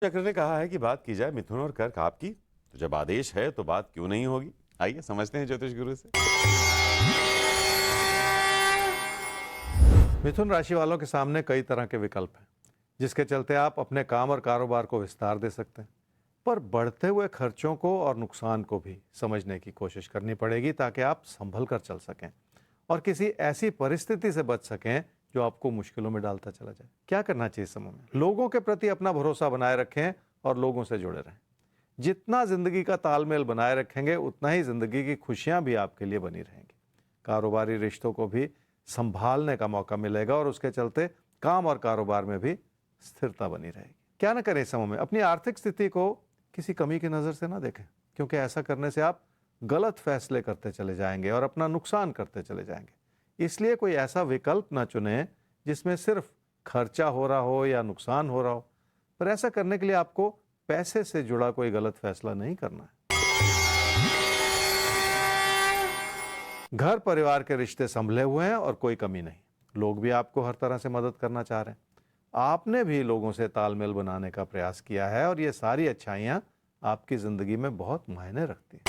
चक्र ने कहा है कि बात की जाए मिथुन और कर्क आपकी, तो जब आदेश है तो बात क्यों नहीं होगी। आइए समझते हैं ज्योतिष गुरु से। मिथुन राशि वालों के सामने कई तरह के विकल्प हैं, जिसके चलते आप अपने काम और कारोबार को विस्तार दे सकते हैं। पर बढ़ते हुए खर्चों को और नुकसान को भी समझने की कोशिश करनी पड़ेगी, ताकि आप संभल कर चल सकें और किसी ऐसी परिस्थिति से बच सकें जो आपको मुश्किलों में डालता चला जाए। क्या करना चाहिए इस समय में? लोगों के प्रति अपना भरोसा बनाए रखें और लोगों से जुड़े रहें। जितना जिंदगी का तालमेल बनाए रखेंगे, उतना ही जिंदगी की खुशियां भी आपके लिए बनी रहेंगी। कारोबारी रिश्तों को भी संभालने का मौका मिलेगा और उसके चलते काम और कारोबार में भी स्थिरता बनी रहेगी। क्या ना करें इस समय में? अपनी आर्थिक स्थिति को किसी कमी की नज़र से ना देखें, क्योंकि ऐसा करने से आप गलत फैसले करते चले जाएंगे और अपना नुकसान करते चले जाएंगे। इसलिए कोई ऐसा विकल्प ना चुनें जिसमें सिर्फ खर्चा हो रहा हो या नुकसान हो रहा हो। पर ऐसा करने के लिए आपको पैसे से जुड़ा कोई गलत फैसला नहीं करना है। घर परिवार के रिश्ते संभले हुए हैं और कोई कमी नहीं। लोग भी आपको हर तरह से मदद करना चाह रहे हैं। आपने भी लोगों से तालमेल बनाने का प्रयास किया है और ये सारी अच्छाइयां आपकी जिंदगी में बहुत मायने रखती हैं।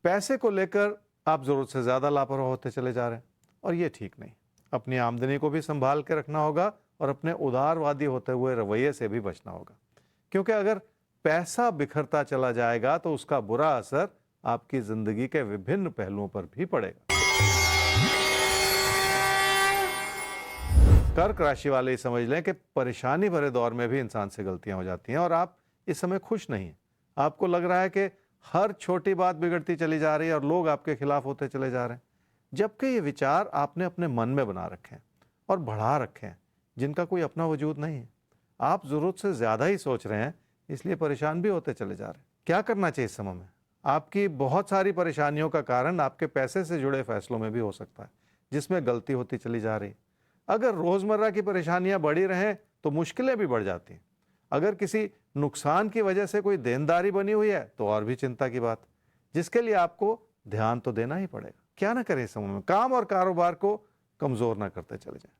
पैसे को लेकर आप जरूरत से ज्यादा लापरवाह होते चले जा रहे हैं और ये ठीक नहीं। अपनी आमदनी को भी संभाल के रखना होगा और अपने उदारवादी होते हुए रवैये से भी बचना होगा, क्योंकि अगर पैसा बिखरता चला जाएगा तो उसका बुरा असर आपकी जिंदगी के विभिन्न पहलुओं पर भी पड़ेगा। कर्क राशि वाले समझ लें कि परेशानी भरे दौर में भी इंसान से गलतियां हो जाती हैं और आप इस समय खुश नहीं हैं। आपको लग रहा है कि हर छोटी बात बिगड़ती चली जा रही है और लोग आपके खिलाफ होते चले जा रहे हैं, जबकि ये विचार आपने अपने मन में बना रखे हैं और बढ़ा रखे हैं, जिनका कोई अपना वजूद नहीं है। आप जरूरत से ज्यादा ही सोच रहे हैं, इसलिए परेशान भी होते चले जा रहे हैं। क्या करना चाहिए इस समय में? आपकी बहुत सारी परेशानियों का कारण आपके पैसे से जुड़े फैसलों में भी हो सकता है, जिसमें गलती होती चली जा रही है। अगर रोजमर्रा की परेशानियां बढ़ी रहें तो मुश्किलें भी बढ़ जाती हैं। अगर किसी नुकसान की वजह से कोई देनदारी बनी हुई है तो और भी चिंता की बात, जिसके लिए आपको ध्यान तो देना ही पड़ेगा। क्या ना करें इस समय में? काम और कारोबार को कमजोर ना करते चले जाएं।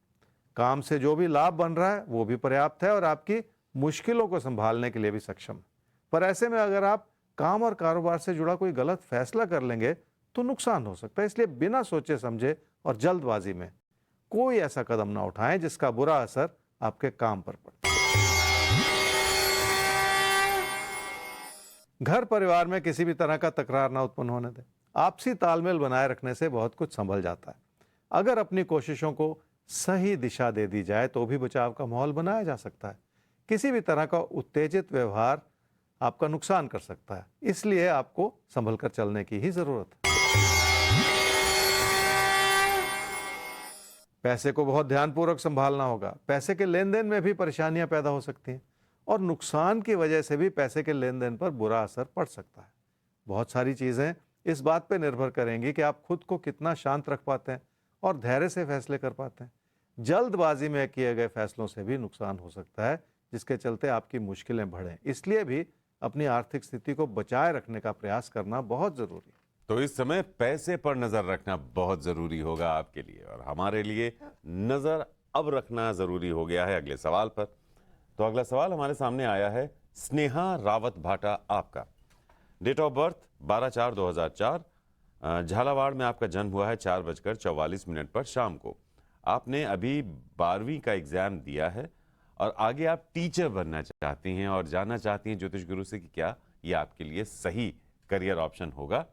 काम से जो भी लाभ बन रहा है वो भी पर्याप्त है और आपकी मुश्किलों को संभालने के लिए भी सक्षम है। पर ऐसे में अगर आप काम और कारोबार से जुड़ा कोई गलत फैसला कर लेंगे तो नुकसान हो सकता है। इसलिए बिना सोचे समझे और जल्दबाजी में कोई ऐसा कदम ना उठाएं जिसका बुरा असर आपके काम पर पड़े। घर परिवार में किसी भी तरह का तकरार ना उत्पन्न होने दें। आपसी तालमेल बनाए रखने से बहुत कुछ संभल जाता है। अगर अपनी कोशिशों को सही दिशा दे दी जाए तो भी बचाव का माहौल बनाया जा सकता है। किसी भी तरह का उत्तेजित व्यवहार आपका नुकसान कर सकता है, इसलिए आपको संभल कर चलने की ही जरूरत है। पैसे को बहुत ध्यानपूर्वक संभालना होगा। पैसे के लेन देन में भी परेशानियां पैदा हो सकती हैं और नुकसान की वजह से भी पैसे के लेन देन पर बुरा असर पड़ सकता है। बहुत सारी चीजें इस बात पर निर्भर करेंगी कि आप खुद को कितना शांत रख पाते हैं और धैर्य से फैसले कर पाते हैं। जल्दबाजी में किए गए फैसलों से भी नुकसान हो सकता है, जिसके चलते आपकी मुश्किलें बढ़ें। इसलिए भी अपनी आर्थिक स्थिति को बचाए रखने का प्रयास करना बहुत जरूरी है। तो इस समय पैसे पर नजर रखना बहुत जरूरी होगा आपके लिए, और हमारे लिए नजर अब रखना जरूरी हो गया है अगले सवाल पर। तो अगला सवाल हमारे सामने आया है स्नेहा रावत भाटा आपका। डेट ऑफ बर्थ 12/4/2004, झालावाड़ में आपका जन्म हुआ है 4:44 पर शाम को। आपने अभी 12वीं का एग्जाम दिया है और आगे आप टीचर बनना चाहती हैं और जानना चाहती हैं ज्योतिष गुरु से कि क्या ये आपके लिए सही करियर ऑप्शन होगा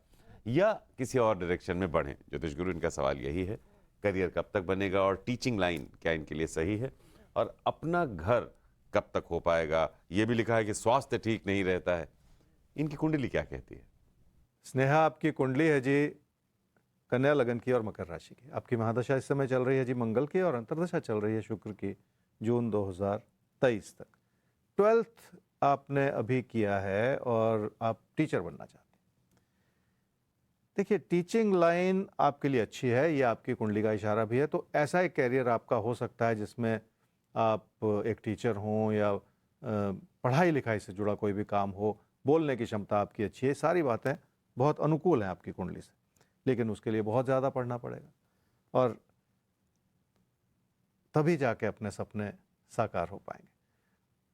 या किसी और डायरेक्शन में बढ़ें। ज्योतिष गुरु इनका सवाल यही है, करियर कब तक बनेगा और टीचिंग लाइन क्या इनके लिए सही है, और अपना घर कब तक हो पाएगा। ये भी लिखा है कि स्वास्थ्य ठीक नहीं रहता है। इनकी कुंडली क्या कहती है? स्नेहा, आपकी कुंडली है जी कन्या लगन की और मकर राशि की। आपकी महादशा इस समय चल रही है जी मंगल की और अंतर्दशा चल रही है शुक्र की जून 2023 तक। 12th आपने अभी किया है और आप टीचर बनना चाहते हैं। देखिए, टीचिंग लाइन आपके लिए अच्छी है, ये आपकी कुंडली का इशारा भी है। तो ऐसा एक कैरियर आपका हो सकता है जिसमें आप एक टीचर हों या पढ़ाई लिखाई से जुड़ा कोई भी काम हो। बोलने की क्षमता आपकी अच्छी है, सारी बातें बहुत अनुकूल हैं आपकी कुंडली से, लेकिन उसके लिए बहुत ज़्यादा पढ़ना पड़ेगा। और तभी जाके अपने सपने साकार हो पाएंगे।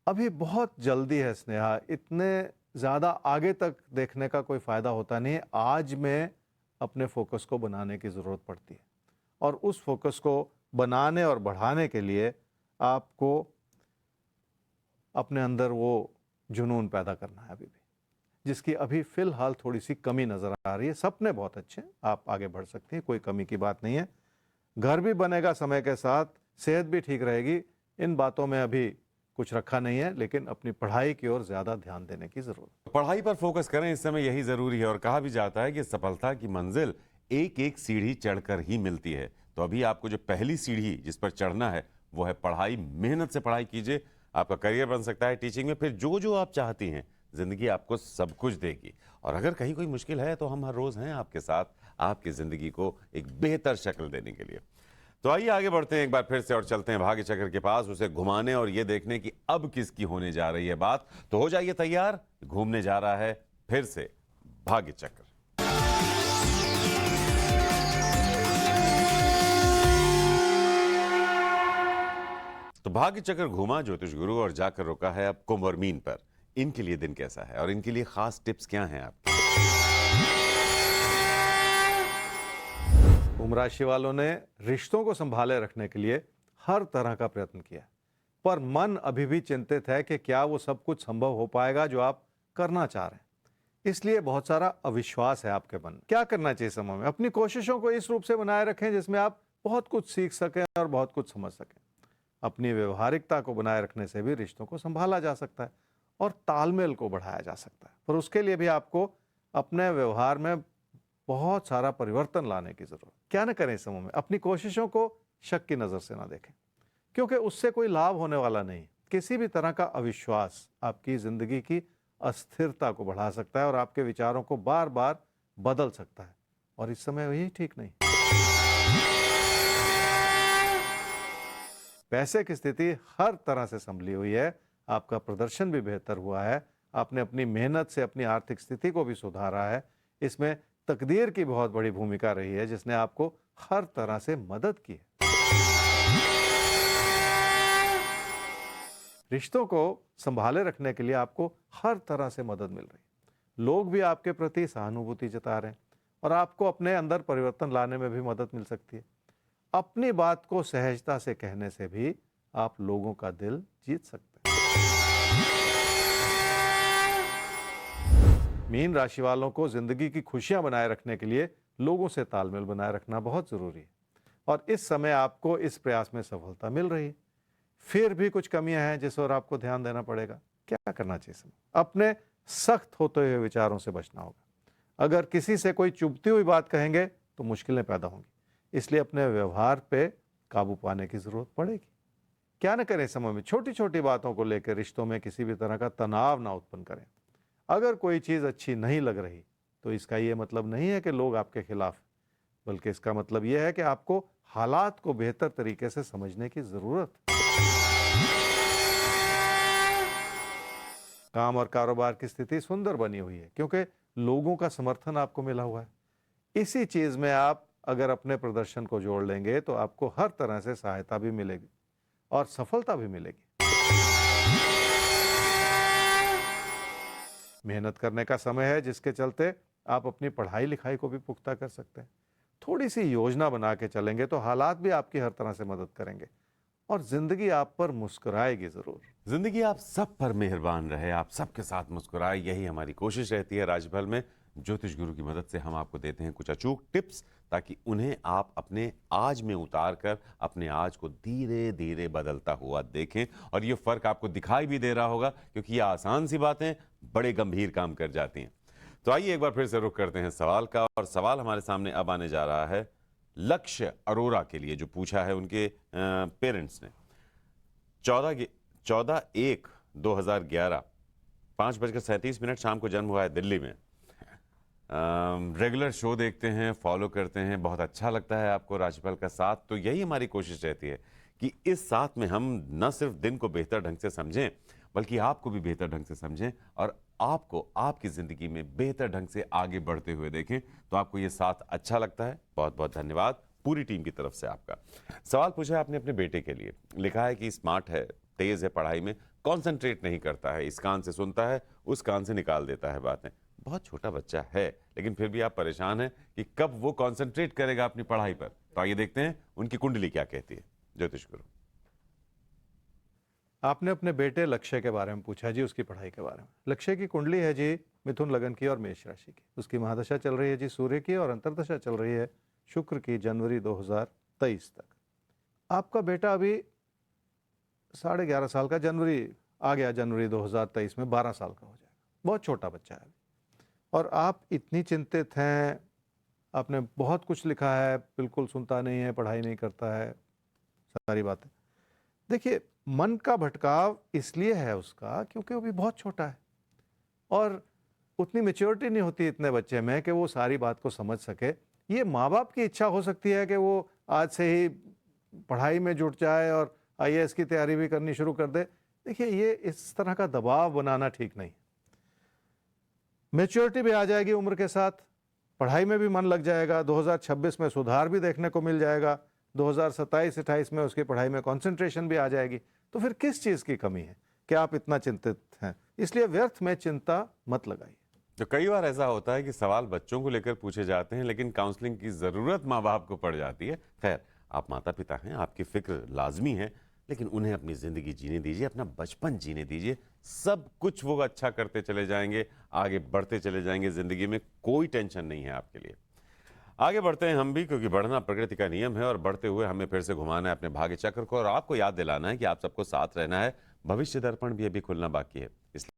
अभी बहुत जल्दी है स्नेहा, इतने ज़्यादा आगे तक देखने का कोई फ़ायदा होता नहीं है। आज में अपने फोकस को बनाने की ज़रूरत पड़ती है, और उस फोकस को बनाने और बढ़ाने के लिए आपको अपने अंदर वो जुनून पैदा करना है अभी भी, जिसकी अभी फ़िलहाल थोड़ी सी कमी नज़र आ रही है। सपने बहुत अच्छे हैं, आप आगे बढ़ सकती हैं, कोई कमी की बात नहीं है। घर भी बनेगा समय के साथ, सेहत भी ठीक रहेगी, इन बातों में अभी कुछ रखा नहीं है, लेकिन अपनी पढ़ाई की ओर ज़्यादा ध्यान देने की ज़रूरत है। पढ़ाई पर फोकस करें, इस समय यही जरूरी है। और कहा भी जाता है कि सफलता की मंजिल एक एक सीढ़ी चढ़कर ही मिलती है। तो अभी आपको जो पहली सीढ़ी जिस पर चढ़ना है वो है पढ़ाई। मेहनत से पढ़ाई कीजिए, आपका करियर बन सकता है टीचिंग में। फिर जो जो आप चाहती हैं, जिंदगी आपको सब कुछ देगी। और अगर कहीं कोई मुश्किल है तो हम हर रोज हैं आपके साथ, आपकी जिंदगी को एक बेहतर शक्ल देने के लिए। तो आइए आगे बढ़ते हैं एक बार फिर से और चलते हैं भाग्य चक्र के पास, उसे घुमाने और ये देखने की अब किसकी होने जा रही है बात। तो हो जाइए तैयार, घूमने जा रहा है फिर से भाग्य चक्र। तो भाग्य चक्र घूमा ज्योतिष गुरु और जाकर रुका है अब कुंभ और मीन पर। इनके लिए दिन कैसा है और इनके लिए खास टिप्स क्या हैं आपके? कुंभ राशि वालों ने रिश्तों को संभाले रखने के लिए हर तरह का प्रयत्न किया, पर मन अभी भी चिंतित है कि क्या वो सब कुछ संभव हो पाएगा जो आप करना चाह रहे हैं। इसलिए बहुत सारा अविश्वास है आपके मन में। क्या करना चाहिए समय में? अपनी कोशिशों को इस रूप से बनाए रखें जिसमें आप बहुत कुछ सीख सकें और बहुत कुछ समझ सकें। अपनी व्यवहारिकता को बनाए रखने से भी रिश्तों को संभाला जा सकता है और तालमेल को बढ़ाया जा सकता है, पर उसके लिए भी आपको अपने व्यवहार में बहुत सारा परिवर्तन लाने की जरूरत। क्या न करें इस समय में? अपनी कोशिशों को शक की नजर से ना देखें, क्योंकि उससे कोई लाभ होने वाला नहीं। किसी भी तरह का अविश्वास आपकी जिंदगी की अस्थिरता को बढ़ा सकता है और आपके विचारों को बार बार बदल सकता है, और इस समय यही ठीक नहीं। पैसे की स्थिति हर तरह से संभली हुई है, आपका प्रदर्शन भी बेहतर हुआ है, आपने अपनी मेहनत से अपनी आर्थिक स्थिति को भी सुधारा है। इसमें तकदीर की बहुत बड़ी भूमिका रही है, जिसने आपको हर तरह से मदद की है। रिश्तों को संभाले रखने के लिए आपको हर तरह से मदद मिल रही है। लोग भी आपके प्रति सहानुभूति जता रहे हैं और आपको अपने अंदर परिवर्तन लाने में भी मदद मिल सकती है। अपनी बात को सहजता से कहने से भी आप लोगों का दिल जीत सकते हैं। मीन राशि वालों को जिंदगी की खुशियां बनाए रखने के लिए लोगों से तालमेल बनाए रखना बहुत जरूरी है, और इस समय आपको इस प्रयास में सफलता मिल रही है। फिर भी कुछ कमियां हैं जिस पर आपको ध्यान देना पड़ेगा। क्या करना चाहिए इसमें? अपने सख्त होते हुए विचारों से बचना होगा। अगर किसी से कोई चुभती हुई बात कहेंगे तो मुश्किलें पैदा होंगी, इसलिए अपने व्यवहार पे काबू पाने की जरूरत पड़ेगी। क्या न करें समय में? छोटी छोटी बातों को लेकर रिश्तों में किसी भी तरह का तनाव ना उत्पन्न करें। अगर कोई चीज अच्छी नहीं लग रही तो इसका यह मतलब नहीं है कि लोग आपके खिलाफ, बल्कि इसका मतलब यह है कि आपको हालात को बेहतर तरीके से समझने की जरूरत है। काम और कारोबार की स्थिति सुंदर बनी हुई है, क्योंकि लोगों का समर्थन आपको मिला हुआ है। इसी चीज में आप अगर अपने प्रदर्शन को जोड़ लेंगे तो आपको हर तरह से सहायता भी मिलेगी और सफलता भी मिलेगी। मेहनत करने का समय है, जिसके चलते आप अपनी पढ़ाई लिखाई को भी पुख्ता कर सकते हैं। थोड़ी सी योजना बना के चलेंगे तो हालात भी आपकी हर तरह से मदद करेंगे और जिंदगी आप पर मुस्कुराएगी जरूर। जिंदगी आप सब पर मेहरबान रहे, आप सबके साथ मुस्कुराए, यही हमारी कोशिश रहती है। राजफल में ज्योतिष गुरु की मदद से हम आपको देते हैं कुछ अचूक टिप्स, ताकि उन्हें आप अपने आज में उतार कर अपने आज को धीरे धीरे बदलता हुआ देखें। और ये फर्क आपको दिखाई भी दे रहा होगा, क्योंकि ये आसान सी बातें बड़े गंभीर काम कर जाती हैं। तो आइए एक बार फिर से रुख करते हैं सवाल का, और सवाल हमारे सामने अब आने जा रहा है लक्ष्य अरोरा के लिए, जो पूछा है उनके पेरेंट्स ने। 14/1/2011 5:37 शाम को जन्म हुआ है दिल्ली में। रेगुलर शो देखते हैं, फॉलो करते हैं, बहुत अच्छा लगता है आपको राशिफल का साथ। तो यही हमारी कोशिश रहती है कि इस साथ में हम न सिर्फ दिन को बेहतर ढंग से समझें, बल्कि आपको भी बेहतर ढंग से समझें और आपको आपकी ज़िंदगी में बेहतर ढंग से आगे बढ़ते हुए देखें। तो आपको ये साथ अच्छा लगता है, बहुत बहुत धन्यवाद। पूरी टीम की तरफ से आपका। सवाल पूछा है आपने अपने बेटे के लिए, लिखा है कि स्मार्ट है, तेज है पढ़ाई में, कॉन्सेंट्रेट नहीं करता है, इस कान से सुनता है, उस कान से निकाल देता है बातें। बहुत छोटा बच्चा है, लेकिन फिर भी आप परेशान हैं कि कब वो कॉन्सेंट्रेट करेगा अपनी पढ़ाई पर। तो आइए देखते हैं उनकी कुंडली क्या कहती है। ज्योतिष गुरु, आपने अपने बेटे लक्ष्य के बारे में पूछा जी, उसकी पढ़ाई के बारे में। लक्ष्य की कुंडली है जी मिथुन लगन की और मेष राशि की। उसकी महादशा चल रही है जी सूर्य की, और अंतर्दशा चल रही है शुक्र की, जनवरी 2023 तक। आपका बेटा अभी 11.5 साल का, जनवरी आ गया, जनवरी 2023 में 12 साल का हो जाएगा। बहुत छोटा बच्चा है अभी, और आप इतनी चिंतित हैं। आपने बहुत कुछ लिखा है, बिल्कुल सुनता नहीं है, पढ़ाई नहीं करता है, सारी बातें। देखिए, मन का भटकाव इसलिए है उसका क्योंकि वो भी बहुत छोटा है, और उतनी मैच्योरिटी नहीं होती इतने बच्चे में कि वो सारी बात को समझ सके। ये माँ बाप की इच्छा हो सकती है कि वो आज से ही पढ़ाई में जुट जाए और आईएएस की तैयारी भी करनी शुरू कर दे। देखिए, ये इस तरह का दबाव बनाना ठीक नहीं। मैच्योरिटी भी आ जाएगी उम्र के साथ, पढ़ाई में भी मन लग जाएगा, 2026 में सुधार भी देखने को मिल जाएगा, 2027-28 में उसकी पढ़ाई में कंसंट्रेशन भी आ जाएगी। तो फिर किस चीज़ की कमी है कि आप इतना चिंतित हैं? इसलिए व्यर्थ में चिंता मत लगाइए। तो कई बार ऐसा होता है कि सवाल बच्चों को लेकर पूछे जाते हैं, लेकिन काउंसलिंग की ज़रूरत माँ बाप को पड़ जाती है। खैर, आप माता पिता हैं, आपकी फिक्र लाजमी है, लेकिन उन्हें अपनी ज़िंदगी जीने दीजिए, अपना बचपन जीने दीजिए। सब कुछ वो अच्छा करते चले जाएंगे, आगे बढ़ते चले जाएंगे ज़िंदगी में, कोई टेंशन नहीं है आपके लिए। आगे बढ़ते हैं हम भी, क्योंकि बढ़ना प्रकृति का नियम है, और बढ़ते हुए हमें फिर से घुमाना है अपने भाग्य चक्र को, और आपको याद दिलाना है कि आप सबको साथ रहना है। भविष्य दर्पण भी अभी खुलना बाकी है, इसलिए